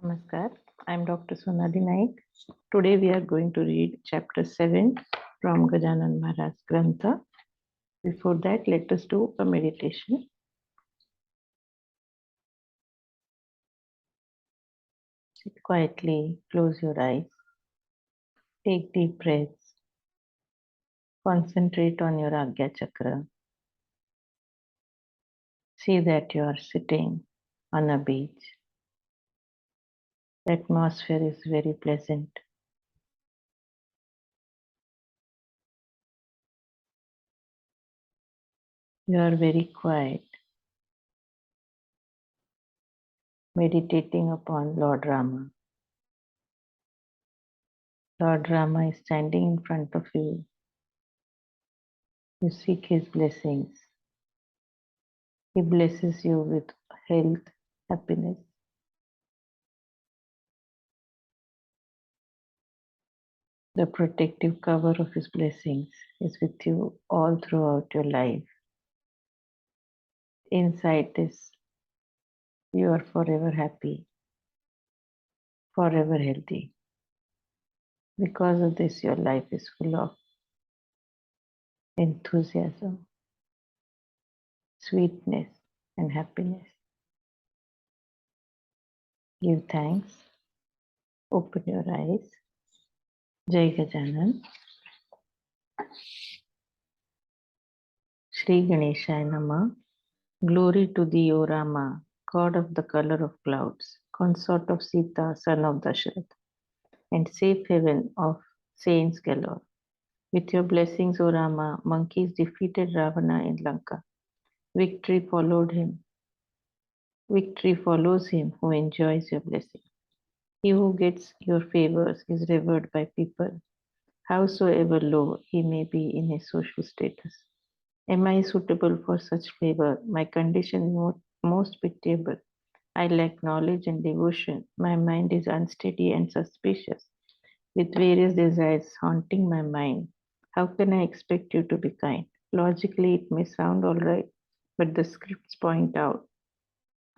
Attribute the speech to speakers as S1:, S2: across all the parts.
S1: Namaskar, I am Dr. Sonali Naik. Today we are going to read chapter 7 from Gajanan Maharaj Grantha. Before that, let us do a meditation. Sit quietly, close your eyes, take deep breaths, concentrate on your Agya Chakra. See that you are sitting on a beach. The atmosphere is very pleasant. You are very quiet, meditating upon Lord Rama. Lord Rama is standing in front of you. You seek his blessings. He blesses you with health, happiness. The protective cover of his blessings is with you all throughout your life. Inside this, you are forever happy, forever healthy. Because of this, your life is full of enthusiasm, sweetness, and happiness. Give thanks. Open your eyes. Jai Gajanan. Shri Ganeshaya Nama. Glory to thee, O Rama, God of the color of clouds, consort of Sita, son of Dashrath, and safe haven of saints galore. With your blessings, O Rama, monkeys defeated Ravana in Lanka. Victory followed him. Victory follows him who enjoys your blessing. He who gets your favors is revered by people, howsoever low he may be in his social status. Am I suitable for such favor? My condition is most pitiable. I lack knowledge and devotion. My mind is unsteady and suspicious, with various desires haunting my mind. How can I expect you to be kind? Logically, it may sound all right, but the scripts point out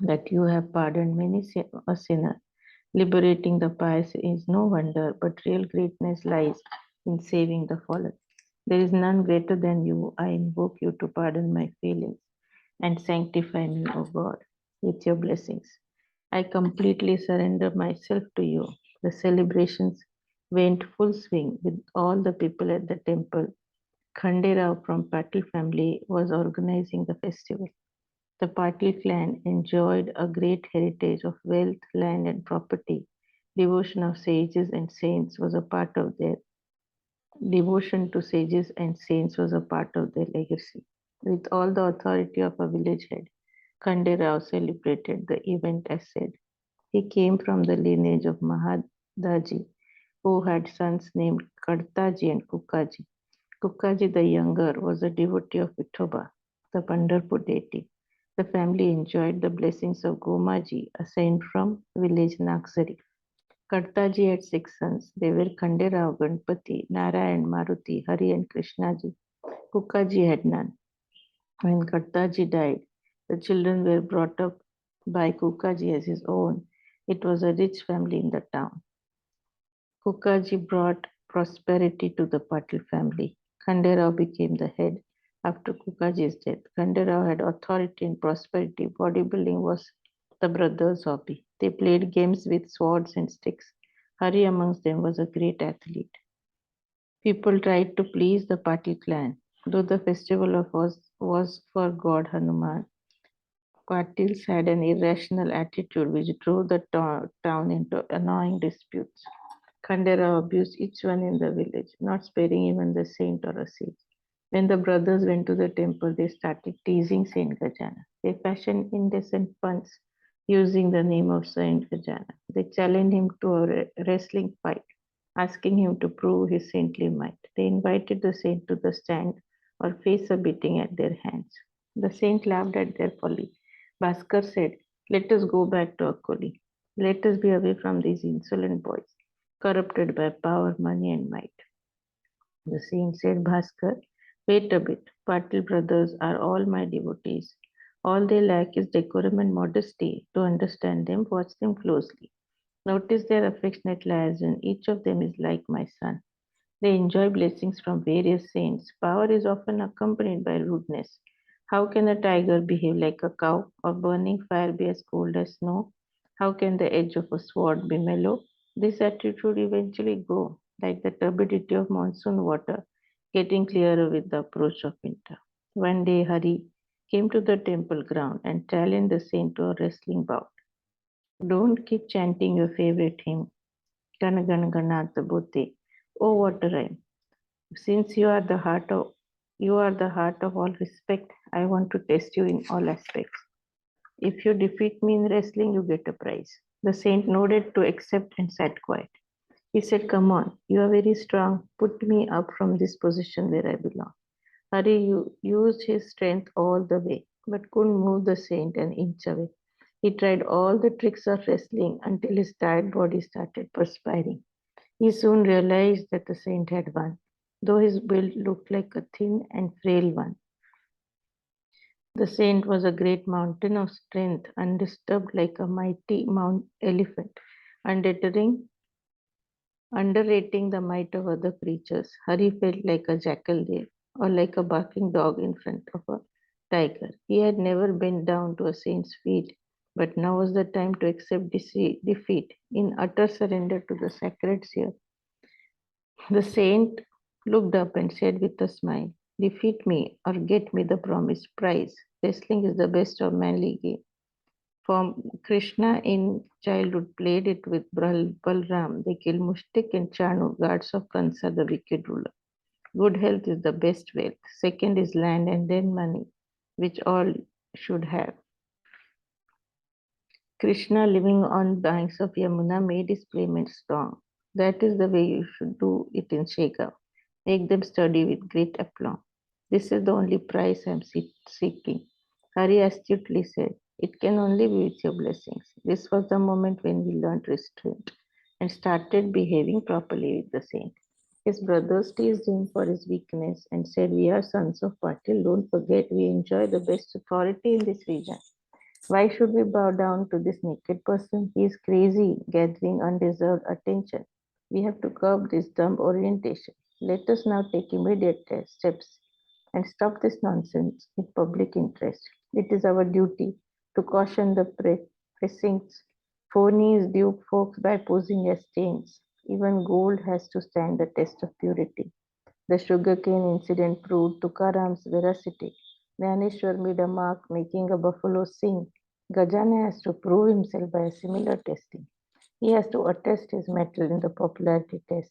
S1: that you have pardoned many a sinner. Liberating the pious is no wonder, but real greatness lies in saving the fallen. There is none greater than you. I invoke you to pardon my failings and sanctify me, O God, with your blessings. I completely surrender myself to you. The celebrations went full swing with all the people at the temple. Khande Rao from Patil family was organizing the festival. The Patil clan enjoyed a great heritage of wealth, land, and property. Devotion of sages and saints was a part of their Devotion to sages and saints was a part of their legacy. With all the authority of a village head, Khande Rao celebrated the event as said. He came from the lineage of Mahadaji, who had sons named Kartaji and Kukaji. Kukaji the younger was a devotee of Vithoba, the Pandharpur deity. The family enjoyed the blessings of Gomaji, a saint from village Nagsari. Kartaji had six sons. They were Khande Rao, Ganpati, Narayan, Maruti, Hari, and Krishnaji. Kukaji had none. When Kartaji died, the children were brought up by Kukaji as his own. It was a rich family in the town. Kukaji brought prosperity to the Patil family. Khande Rao became the head after Kukaji's death. Khande Rao had authority and prosperity. Bodybuilding was the brothers' hobby. They played games with swords and sticks. Hari amongst them was a great athlete. People tried to please the Patil clan. Though the festival was for God Hanuman, Patils had an irrational attitude which drove the town into annoying disputes. Khandera abused each one in the village, not sparing even the saint or a sage. When the brothers went to the temple, they started teasing Saint Gajana. They fashioned indecent puns using the name of Saint Gajana. They challenged him to a wrestling fight, asking him to prove his saintly might. They invited the saint to the stand or face a beating at their hands. The saint laughed at their folly. Bhaskar said, "Let us go back to Akoli. Let us be away from these insolent boys, corrupted by power, money, and might." The saint said, "Bhaskar, wait a bit. Patil brothers are all my devotees. All they lack is decorum and modesty. To understand them, watch them closely. Notice their affectionate liaison. Each of them is like my son. They enjoy blessings from various saints. Power is often accompanied by rudeness. How can a tiger behave like a cow, or burning fire be as cold as snow? How can the edge of a sword be mellow? This attitude eventually go, like the turbidity of monsoon water, getting clearer with the approach of winter. One day Hari came to the temple ground and challenged the saint to a wrestling bout. Don't keep chanting your favorite hymn, Gana Gana Ganatha Bhute. Oh, what a rhyme! Since you are the heart of all respect, I want to test you in all aspects. If you defeat me in wrestling, you get a prize. The saint nodded to accept and sat quiet. He said, come on, you are very strong. Put me up from this position where I belong. Hari used his strength all the way, but couldn't move the saint an inch away. He tried all the tricks of wrestling until his tired body started perspiring. He soon realized that the saint had won, though his build looked like a thin and frail one. The saint was a great mountain of strength, undisturbed like a mighty mount elephant, undeterring, underrating the might of other creatures. Hari felt like a jackal there, or like a barking dog in front of a tiger. He had never bent down to a saint's feet, but now was the time to accept defeat in utter surrender to the sacred seer. The saint looked up and said with a smile, defeat me or get me the promised prize. Wrestling is the best of manly game. For Krishna in childhood played it with Balram. They killed Mushtik and Chanu, guards of Kansa, the wicked ruler. Good health is the best wealth. Second is land and then money, which all should have. Krishna, living on banks of Yamuna, made his playmates strong. That is the way you should do it in Shega. Make them study with great aplomb. This is the only prize I am seeking. Hari astutely said, it can only be with your blessings. This was the moment when he learned restraint and started behaving properly with the saint. His brothers teased him for his weakness and said, we are sons of Patil. Don't forget, we enjoy the best authority in this region. Why should we bow down to this naked person? He is crazy, gathering undeserved attention. We have to curb this dumb orientation. Let us now take immediate steps and stop this nonsense in public interest. It is our duty to caution the precincts, phonies dupe folks by posing as saints. Even gold has to stand the test of purity. The sugarcane incident proved Tukaram's veracity. Dhaneshwar made a mark making a buffalo sing. Gajanan has to prove himself by a similar testing. He has to attest his mettle in the popularity test.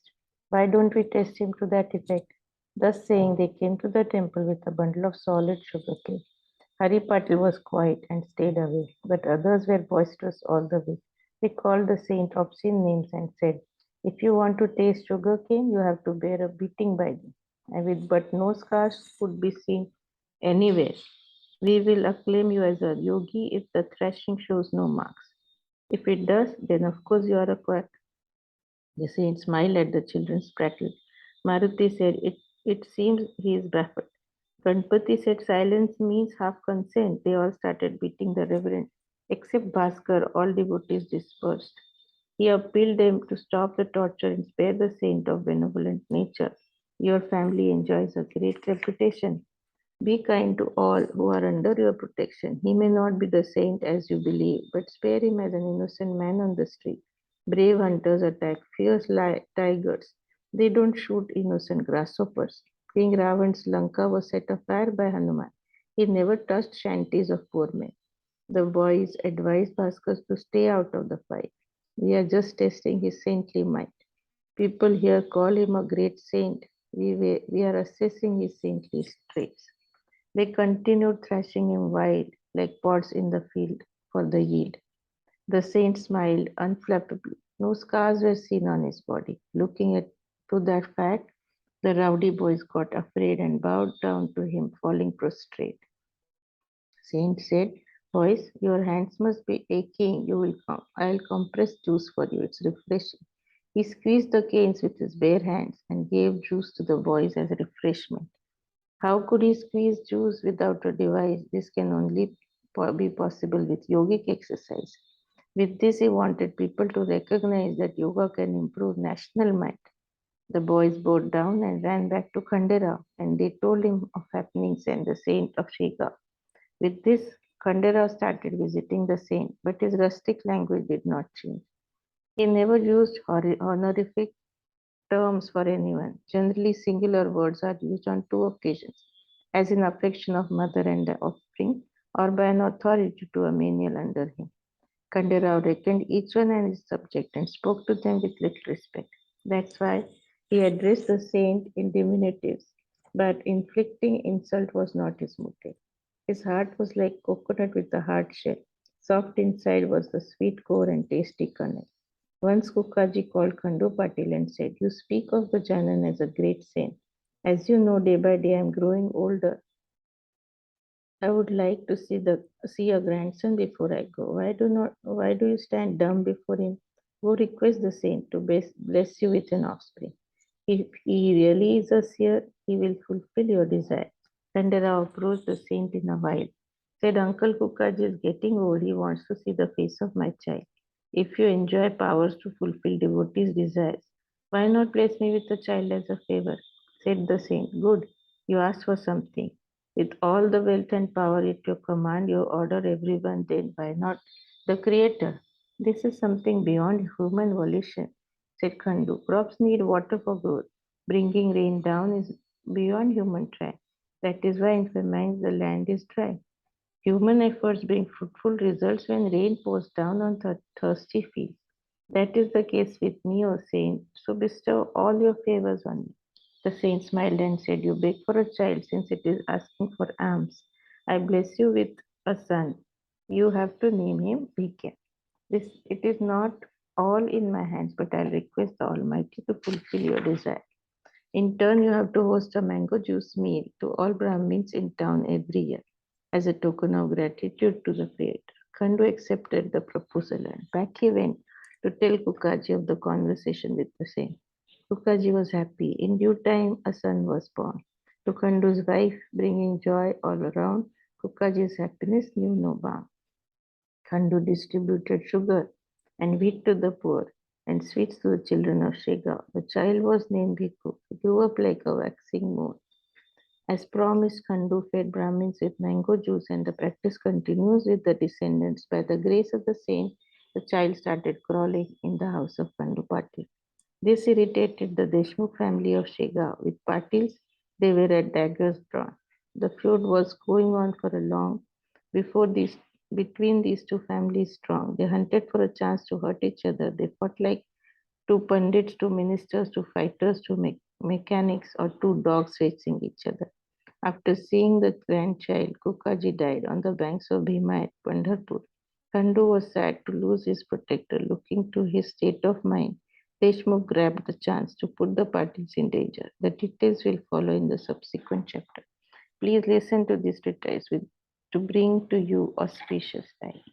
S1: Why don't we test him to that effect? Thus saying, they came to the temple with a bundle of solid sugarcane. Hari Patil was quiet and stayed away, but others were boisterous all the way. They called the saint obscene names and said, if you want to taste sugarcane, you have to bear a beating by them. And with but no scars could be seen anywhere. We will acclaim you as a yogi if the thrashing shows no marks. If it does, then of course you are a quack. The saint smiled at the children's prattle. Maruti said, it seems he is baffled. Ganpati said, silence means half consent. They all started beating the reverend. Except Bhaskar, all devotees dispersed. He appealed them to stop the torture and spare the saint of benevolent nature. Your family enjoys a great reputation. Be kind to all who are under your protection. He may not be the saint as you believe, but spare him as an innocent man on the street. Brave hunters attack fierce tigers. They don't shoot innocent grasshoppers. King Ravan's Lanka was set afire by Hanuman. He never touched shanties of poor men. The boys advised Bhaskar to stay out of the fight. We are just testing his saintly might. People here call him a great saint. We are assessing his saintly traits. They continued thrashing him wild, like pods in the field, for the yield. The saint smiled unflappably. No scars were seen on his body. Looking at to that fact, the rowdy boys got afraid and bowed down to him, falling prostrate. Saint said, boys, your hands must be aching. You will come. I'll compress juice for you. It's refreshing. He squeezed the canes with his bare hands and gave juice to the boys as a refreshment. How could he squeeze juice without a device? This can only be possible with yogic exercise. With this, he wanted people to recognize that yoga can improve national mind. The boys bowed down and ran back to Khanderao, and they told him of happenings and the saint of Shiga. With this, Khanderao started visiting the saint, but his rustic language did not change. He never used honorific terms for anyone. Generally, singular words are used on two occasions, as in affection of mother and the offspring, or by an authority to a menial under him. Khanderao reckoned each one and his subject and spoke to them with little respect. That's why he addressed the saint in diminutives, but inflicting insult was not his motive. His heart was like coconut with a hard shell. Soft inside was the sweet core and tasty kernel. Once Kukaji called Khandu Patil and said, "You speak of Gajanan as a great saint. As you know, day by day I am growing older. I would like to see your grandson before I go. Why do you stand dumb before him? Go request the saint to bless you with an offspring. If he really is a seer, he will fulfill your desire." Khanderao approached the saint in a while, said, "Uncle Kukaji is getting old. He wants to see the face of my child. If you enjoy powers to fulfill devotees' desires, why not bless me with the child as a favor?" Said the saint, "Good, you asked for something. With all the wealth and power at your command, you order everyone, then why not the Creator? This is something beyond human volition," said Khandu. "Crops need water for growth. Bringing rain down is beyond human try. That is why in famines the land is dry. Human efforts bring fruitful results when rain pours down on the thirsty fields. That is the case with me, O saint, so bestow all your favors on me." The saint smiled and said, "You beg for a child since it is asking for alms. I bless you with a son. You have to name him Vijay. It is not all in my hands, but I'll request the Almighty to fulfill your desire. In turn, you have to host a mango juice meal to all Brahmins in town every year as a token of gratitude to the Creator." Khandu accepted the proposal and back he went to tell Kukaji of the conversation with the saint. Kukaji was happy. In due time, a son was born. To Khandu's wife, bringing joy all around, Kukaji's happiness knew no bound. Khandu distributed sugar and wheat to the poor and sweets to the children of Shega. The child was named Bhikkhu. He grew up like a waxing moon. As promised, Khandu fed Brahmins with mango juice, and the practice continues with the descendants. By the grace of the saint, the child started crawling in the house of Khandu Patil. This irritated the Deshmukh family of Shega. With Patils, they were at daggers drawn. The feud was going on for a long before these between these two families strong. They hunted for a chance to hurt each other. They fought like two pundits, two ministers, two fighters, two mechanics, or two dogs facing each other. After seeing the grandchild, Kukaji died on the banks of Bhima at Pandharpur. Khandu was sad to lose his protector. Looking to his state of mind, Deshmukh grabbed the chance to put the parties in danger. The details will follow in the subsequent chapter. Please listen to these details to bring to you auspicious time.